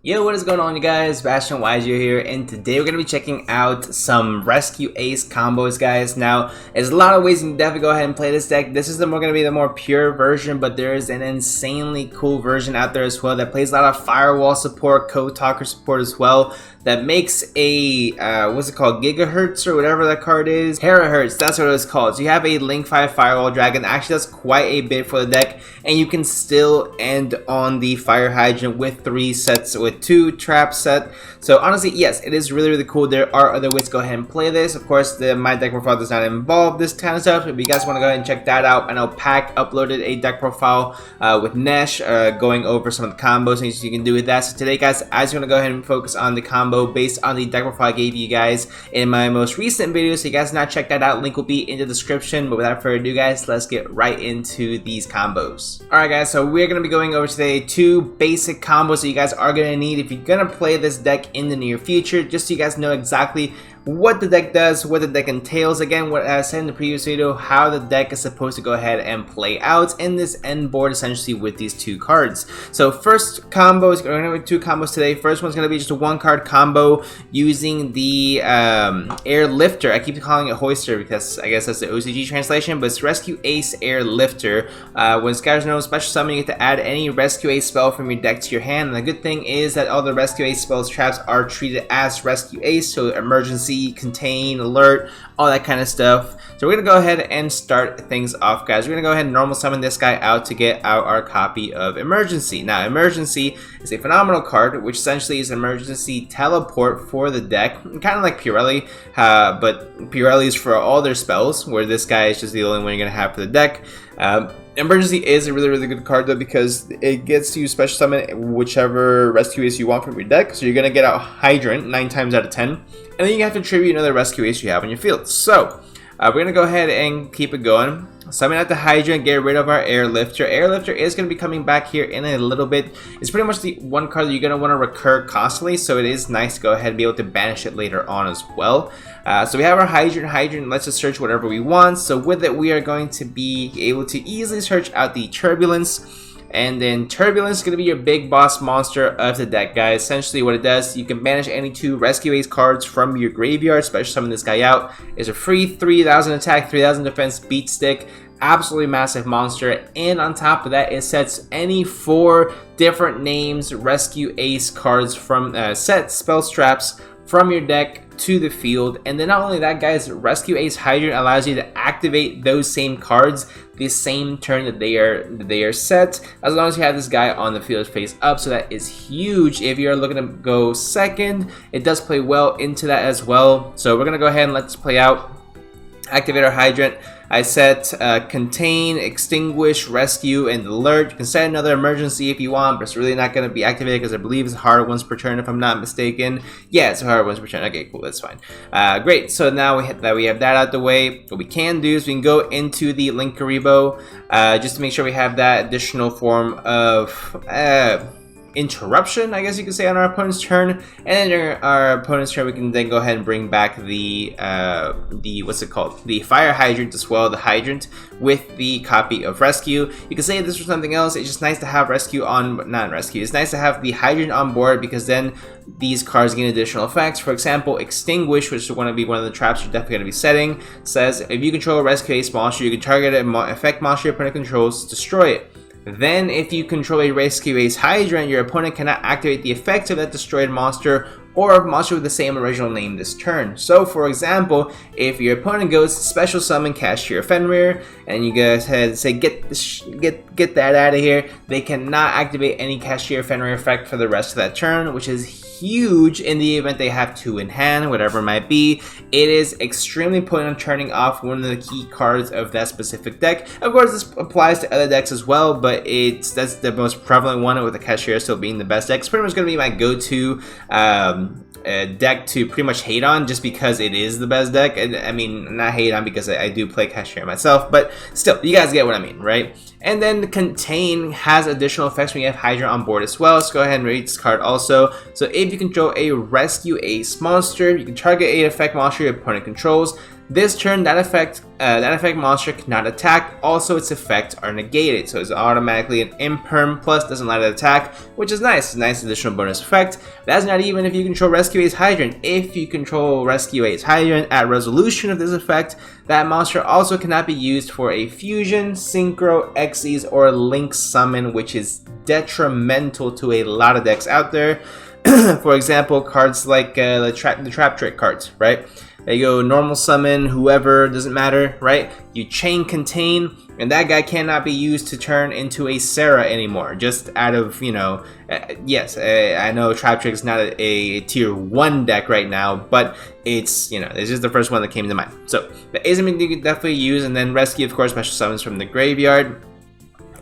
Yo, what is going on, you guys? Bashtianygo here, and today we're going to be checking out some Rescue Ace combos, guys. Now, there's a lot of ways you can definitely go ahead and play this deck. This is going to be the more pure version, but there is an insanely cool version out there as well that plays a lot of firewall support, code talker support as well. That makes a, what's it called, gigahertz or whatever that card is? Terahertz, that's what it's called. So you have a Link 5 Firewall Dragon, actually does quite a bit for the deck, and you can still end on the Fire Hydrant with 3 sets, with 2 trap set. So honestly, yes, it is really cool. There are other ways to go ahead and play this. Of course, my deck profile does not involve this kind of stuff. If you guys want to go ahead and check that out, I know Pack uploaded a deck profile with Nesh going over some of the combos and things you can do with that. So today, guys, I just want to go ahead and focus on the combo based on the deck profile I gave you guys in my most recent video. So you guys not check that out, link will be in the description. But without further ado, guys, let's get right into these combos. Alright, guys, so we're going to be going over today 2 basic combos that you guys are going to need if you're going to play this deck in the near future, just so you guys know exactly what the deck does, what the deck entails. Again, what I said in the previous video, how the deck is supposed to go ahead and play out in this end board, essentially with these 2 cards. So first combo is going to be 2 combos today. First one's going to be just a 1-card combo using the Airlifter. I keep calling it Hoister because I guess that's the OCG translation, but it's Rescue Ace Airlifter. When Scatters No Special Summon, you get to add any Rescue Ace spell from your deck to your hand. And the good thing is that all the Rescue Ace spells traps are treated as Rescue Ace, so emergency, contain, alert, all that kind of stuff. So we're gonna go ahead and start things off, guys. We're gonna go ahead and normal summon this guy out to get out our copy of Emergency. Now, Emergency is a phenomenal card, which essentially is an emergency teleport for the deck, kind of like Purelli, but Purelli is for all their spells, where this guy is just the only one you're gonna have for the deck. Emergency is a really good card though, because it gets you special summon whichever Rescue Ace you want from your deck. So you're gonna get out Hydrant 9 times out of 10, and then you have to tribute another Rescue Ace you have on your field. So we're gonna go ahead and keep it going. Summon out the Hydrant, get rid of our Airlifter. Airlifter is going to be coming back here in a little bit. It's pretty much the one card that you're going to want to recur constantly, so it is nice to go ahead and be able to banish it later on as well. So we have our Hydrant. Hydrant lets us search whatever we want. So with it, we are going to be able to easily search out the Turbulence. And then Turbulence is going to be your big boss monster of the deck, guys. Essentially what it does, you can banish any 2 Rescue Ace cards from your graveyard, special summon this guy out. It's a free 3000 attack, 3000 defense beat stick, absolutely massive monster. And on top of that, it sets any 4 different names Rescue Ace cards from set spell traps from your deck to the field. And then not only that, guys, Rescue Ace Hydrant allows you to activate those same cards the same turn that they are set, as long as you have this guy on the field face up. So that is huge if you're looking to go second. It does play well into that as well. So we're gonna go ahead and let this play out. Activate our Hydrant. I set Contain, Extinguish, Rescue, and Alert. You can set another Emergency if you want, but it's really not going to be activated because I believe it's hard once per turn if I'm not mistaken. Yeah, it's a hard once per turn. Okay, cool, that's fine. Great, so now we have that out the way. What we can do is we can go into the Linkaribo just to make sure we have that additional form of interruption, I guess you could say, on our opponent's turn. And then during our opponent's turn, we can then go ahead and bring back the what's it called, the Fire Hydrant as well, the Hydrant with the copy of Rescue. You can say this for something else. It's just nice to have Rescue on, but not Rescue. It's nice to have the Hydrant on board, because then these cards gain additional effects. For example, Extinguish, which is going to be one of the traps you're definitely going to be setting, says if you control a Rescue Ace monster, you can target an effect monster your opponent controls, destroy it. Then, if you control a Rescue Ace Hydrant, your opponent cannot activate the effects of that destroyed monster or a monster with the same original name this turn. So, for example, if your opponent goes special summon Cashier Fenrir, and you go ahead and say get that out of here, they cannot activate any Cashier Fenrir effect for the rest of that turn, which is huge in the event they have 2 in hand, whatever it might be. It is extremely potent on turning off one of the key cards of that specific deck. Of course, this applies to other decks as well, but that's the most prevalent one, with the Cashier still being the best deck. It's pretty much going to be my go-to deck to pretty much hate on, just because it is the best deck. I mean, not hate on because I do play Cashier myself, but still, you guys get what I mean, right? And then Contain has additional effects when you have Hydra on board as well. Let's go ahead and read this card also. So if you control a Rescue Ace monster, you can target a effect monster your opponent controls. This turn, that effect monster cannot attack. Also, its effects are negated, so it's automatically an imperm plus, doesn't let it attack, which is nice. It's a nice additional bonus effect. That's not even if you control Rescue Ace Hydrant. If you control Rescue Ace Hydrant at resolution of this effect, that monster also cannot be used for a fusion, synchro, Xyz, or link summon, which is detrimental to a lot of decks out there. For example, cards like the trap trick cards, right? There you go, normal summon, whoever, doesn't matter, right? You chain contain, and that guy cannot be used to turn into a Sarah anymore. Just out of, you know, yes, I know Trap Trick is not a tier 1 deck right now, but it's, you know, it's just the first one that came to mind. So, that is something you can definitely use, and then Rescue, of course, special summons from the graveyard.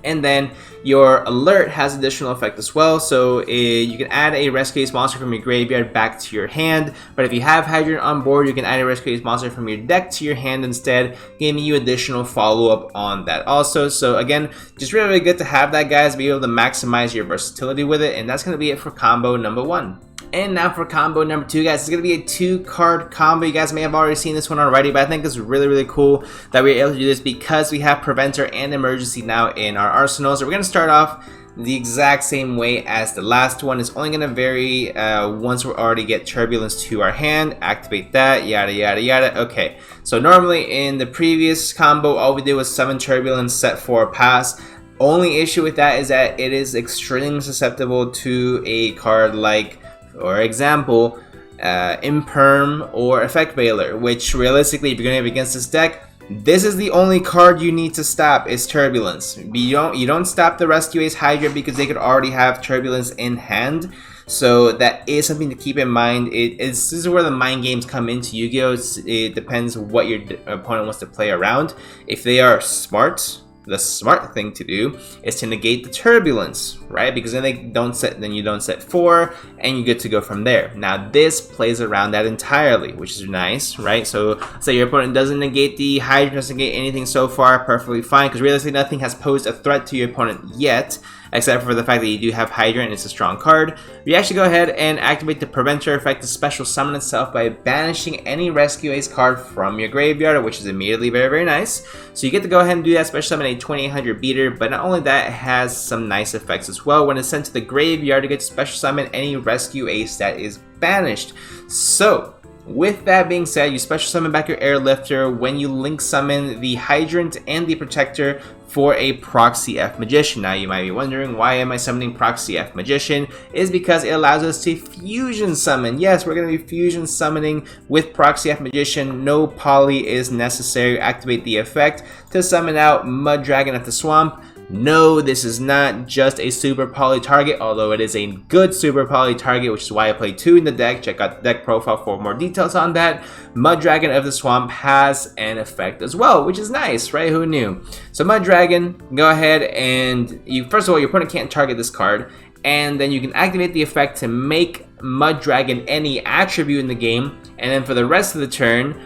And then your alert has additional effect as well, so you can add a Rescue Ace monster from your graveyard back to your hand, but if you have Hydrant on board, you can add a Rescue Ace monster from your deck to your hand instead, giving you additional follow-up on that also. So again, just really, really good to have that, guys, be able to maximize your versatility with it, and that's going to be it for combo number 1. And now for combo number 2, guys, it's going to be a 2-card combo. You guys may have already seen this one already, but I think it's really, really cool that we're able to do this because we have Preventer and Emergency now in our arsenal. So we're going to start off the exact same way as the last one. It's only going to vary once we already get Turbulence to our hand. Activate that, yada, yada, yada. Okay, so normally in the previous combo, all we did was summon Turbulence, set 4, pass. Only issue with that is that it is extremely susceptible to a card like, for example, Imperm or Effect Veiler, which realistically, if you're going to have against this deck, this is the only card you need to stop is Turbulence. You don't stop the Rescue Ace Hydra because they could already have Turbulence in hand. So that is something to keep in mind. This is where the mind games come into Yu-Gi-Oh! It depends what your opponent wants to play around. If they are smart, the smart thing to do is to negate the Turbulence, right? Because then you don't set 4, and you get to go from there. Now this plays around that entirely, which is nice, right? So say your opponent doesn't negate the Hydra, doesn't negate anything so far, perfectly fine, because realistically nothing has posed a threat to your opponent yet, except for the fact that you do have Hydra and it's a strong card. You actually go ahead and activate the Preventer effect to special summon itself by banishing any Rescue Ace card from your graveyard, which is immediately very, very nice. So you get to go ahead and do that, special summon a 2800 beater, but not only that, it has some nice effects as well. When it's sent to the graveyard, you get to special summon any Rescue Ace that is banished. So with that being said, you special summon back your Airlifter when you link summon the Hydrant and the Protector for a Proxy F Magician. Now you might be wondering, why am I summoning Proxy F Magician? Is because it allows us to fusion summon. Yes, we're going to be fusion summoning with Proxy F Magician. No poly is necessary. Activate the effect to summon out Mud Dragon of the Swamp. No, this is not just a super poly target, although it is a good super poly target, which is why I play 2 in the deck. Check out the deck profile for more details on that. Mud Dragon of the Swamp has an effect as well, which is nice, right? Who knew? So Mud Dragon, go ahead and first of all, your opponent can't target this card, and then you can activate the effect to make Mud Dragon any attribute in the game, and then for the rest of the turn,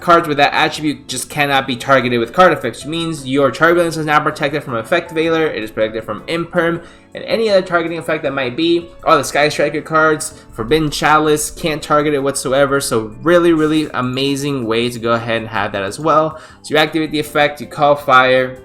cards with that attribute just cannot be targeted with card effects, which means your Turbulence is now protected from Effect Veiler, it is protected from Imperm, and any other targeting effect that might be. All the Sky Striker cards, Forbidden Chalice, can't target it whatsoever, so really, really amazing way to go ahead and have that as well. So you activate the effect, you call fire,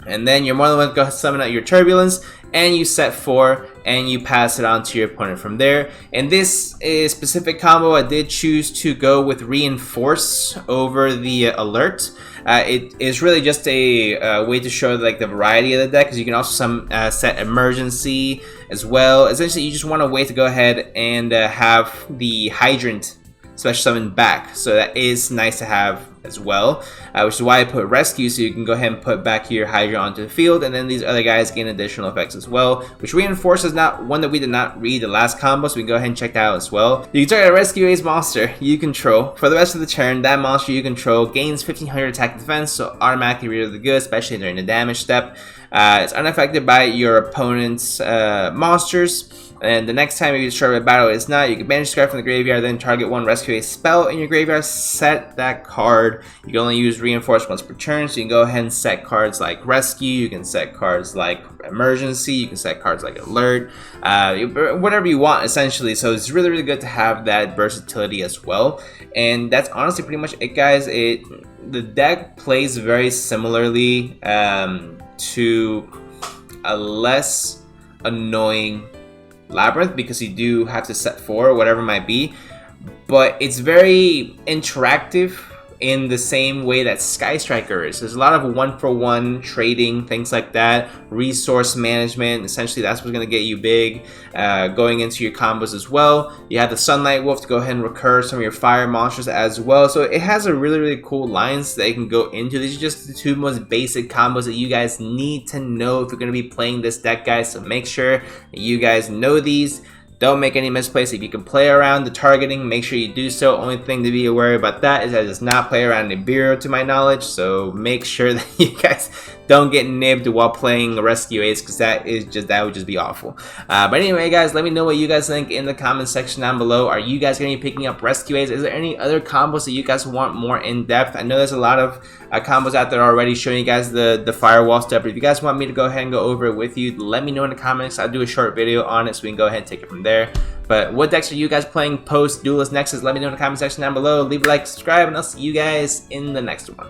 and then you're more than welcome to go summon out your Turbulence, and you set 4, and you pass it on to your opponent from there. In this specific combo, I did choose to go with Reinforce over the Alert. It is really just a way to show like the variety of the deck, because you can also set Emergency as well. Essentially, you just want a way to go ahead and have the Hydrant special summon back, so that is nice to have as well, which is why I put Rescue, so you can go ahead and put back your Hydra onto the field, and then these other guys gain additional effects as well, which Reinforces not one that we did not read the last combo, so we can go ahead and check that out as well. You can target a Rescue Ace monster you control. For the rest of the turn, that monster you control gains 1500 attack and defense, so automatically really good, especially during the damage step. It's unaffected by your opponent's monsters. And the next time you destroy a battle is not, you can banish this card from the graveyard, then target one rescue a spell in your graveyard, set that card. You can only use reinforce once per turn, so you can go ahead and set cards like rescue, you can set cards like emergency, you can set cards like alert, whatever you want essentially. So it's really, really good to have that versatility as well. And that's honestly pretty much it, guys. The deck plays very similarly to a less annoying Labyrinth, because you do have to set 4 or whatever it might be, but it's very interactive in the same way that Sky Striker is. There's a lot of 1-for-1 trading, things like that, resource management. Essentially, that's what's going to get you big going into your combos as well. You have the Sunlight Wolf to go ahead and recur some of your fire monsters as well. So it has a really, really cool lines that you can go into. These are just the 2 most basic combos that you guys need to know if you're going to be playing this deck, guys. So make sure you guys know these. Don't make any misplays. If you can play around the targeting, make sure you do so. Only thing to be aware about that is that it does not play around Nibiru to my knowledge, so make sure that you guys don't get nibbed while playing Rescue Ace, because that would just be awful. But anyway, guys, let me know what you guys think in the comment section down below. Are you guys going to be picking up Rescue Ace? Is there any other combos that you guys want more in depth? I know there's a lot of combos out there already showing you guys the firewall stuff, but if you guys want me to go ahead and go over it with you, let me know in the comments. I'll do a short video on it so we can go ahead and take it from there. But what decks are you guys playing post Duelist Nexus? Let me know in the comment section down below. Leave a like, subscribe, and I'll see you guys in the next one.